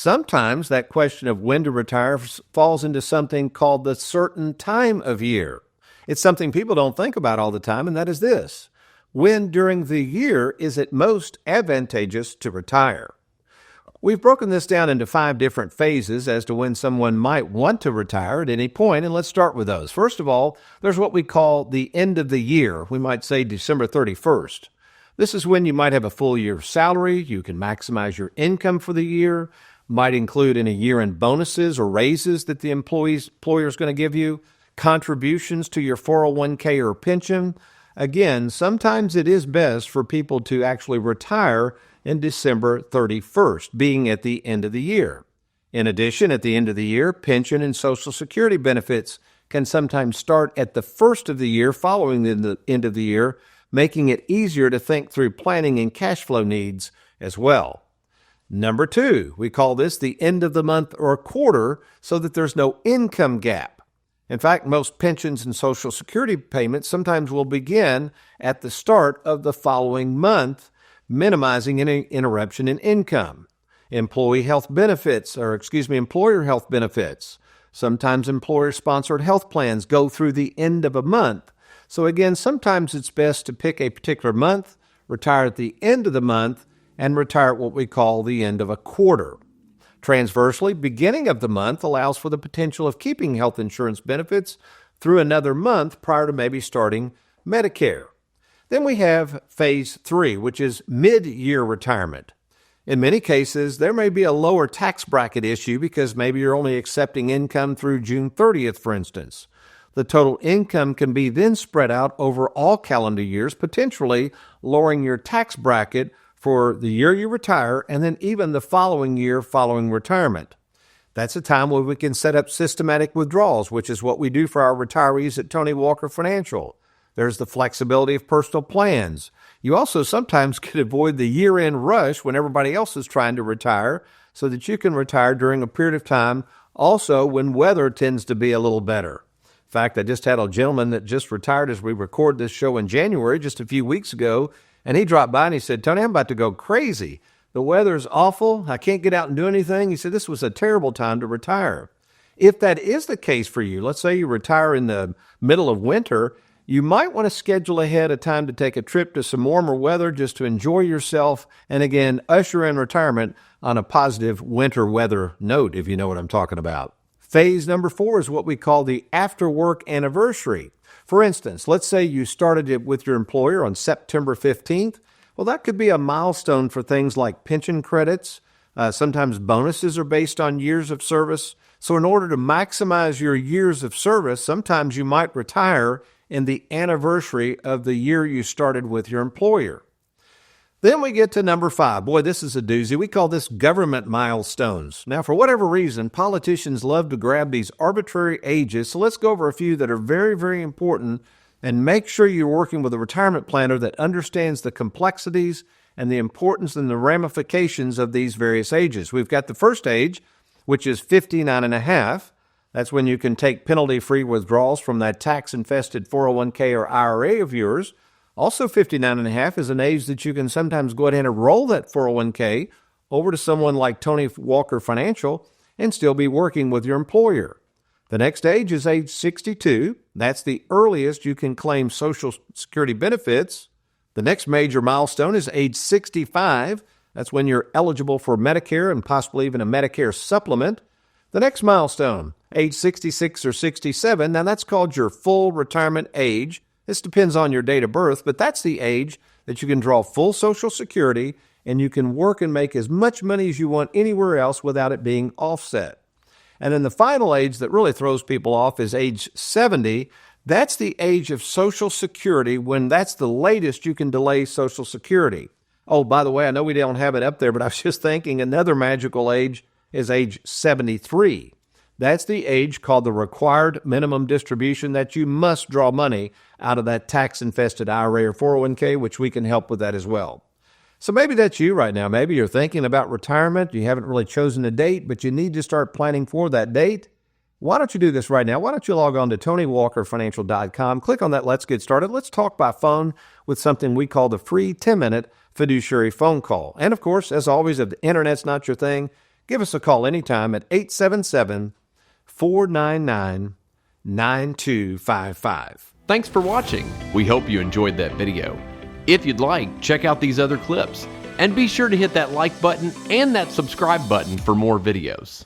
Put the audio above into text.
Sometimes that question of when to retire falls into something called the certain time of year. It's something people don't think about all the time, and that is this: when during the year is it most advantageous to retire? We've broken this down into 5 different phases as to when someone might want to retire at any point, and let's start with those. First of all, there's what we call the end of the year. We might say December 31st. This is when you might have a full year's salary. You can maximize your income for the year. Might include any year-end bonuses or raises that the employer is going to give you, contributions to your 401k or pension. Again, sometimes it is best for people to actually retire in December 31st, being at the end of the year. In addition, at the end of the year, pension and Social Security benefits can sometimes start at the first of the year following the end of the year, making it easier to think through planning and cash flow needs as well. Number 2, we call this the end of the month or quarter so that there's no income gap. In fact, most pensions and Social Security payments sometimes will begin at the start of the following month, minimizing any interruption in income. Employer health benefits. Sometimes employer-sponsored health plans go through the end of a month. So again, sometimes it's best to pick a particular month, retire at the end of the month, and retire at what we call the end of a quarter. Transversely, beginning of the month allows for the potential of keeping health insurance benefits through another month prior to maybe starting Medicare. Then we have phase 3, which is mid-year retirement. In many cases, there may be a lower tax bracket issue because maybe you're only accepting income through June 30th, for instance. The total income can be then spread out over all calendar years, potentially lowering your tax bracket for the year you retire and then even the following year following retirement. That's a time where we can set up systematic withdrawals, which is what we do for our retirees at Tony Walker Financial. There's the flexibility of personal plans. You also sometimes can avoid the year-end rush when everybody else is trying to retire so that you can retire during a period of time also when weather tends to be a little better. In fact, I just had a gentleman that just retired as we record this show in January just a few weeks ago, and he dropped by and he said, "Tony, I'm about to go crazy. The weather's awful. I can't get out and do anything." He said, "This was a terrible time to retire." If that is the case for you, let's say you retire in the middle of winter, you might want to schedule ahead a time to take a trip to some warmer weather just to enjoy yourself and, again, usher in retirement on a positive winter weather note, if you know what I'm talking about. Phase number 4 is what we call the after-work anniversary. For instance, let's say you started it with your employer on September 15th. Well, that could be a milestone for things like pension credits. Sometimes bonuses are based on years of service. So in order to maximize your years of service, sometimes you might retire in the anniversary of the year you started with your employer. Then we get to number 5. Boy, this is a doozy. We call this government milestones. Now, for whatever reason, politicians love to grab these arbitrary ages, so let's go over a few that are very, very important and make sure you're working with a retirement planner that understands the complexities and the importance and the ramifications of these various ages. We've got the first age, which is 59 and a half. That's when you can take penalty-free withdrawals from that tax-infested 401k or IRA of yours. Also 59 and a half is an age that you can sometimes go ahead and roll that 401k over to someone like Tony Walker Financial and still be working with your employer. The next age is age 62. That's the earliest you can claim Social Security benefits. The next major milestone is age 65. That's when you're eligible for Medicare and possibly even a Medicare supplement. The next milestone, age 66 or 67, now that's called your full retirement age. This depends on your date of birth, but that's the age that you can draw full Social Security and you can work and make as much money as you want anywhere else without it being offset. And then the final age that really throws people off is age 70. That's the age of Social Security when that's the latest you can delay Social Security. Oh, by the way, I know we don't have it up there, but I was just thinking another magical age is age 73. That's the age called the required minimum distribution that you must draw money out of that tax-infested IRA or 401k, which we can help with that as well. So maybe that's you right now. Maybe you're thinking about retirement. You haven't really chosen a date, but you need to start planning for that date. Why don't you do this right now? Why don't you log on to TonyWalkerFinancial.com, click on that Let's Get Started. Let's talk by phone with something we call the free 10-minute fiduciary phone call. And of course, as always, if the internet's not your thing, give us a call anytime at 877-499-9255. Thanks for watching. We hope you enjoyed that video. If you'd like, check out these other clips. And be sure to hit that like button and that subscribe button for more videos.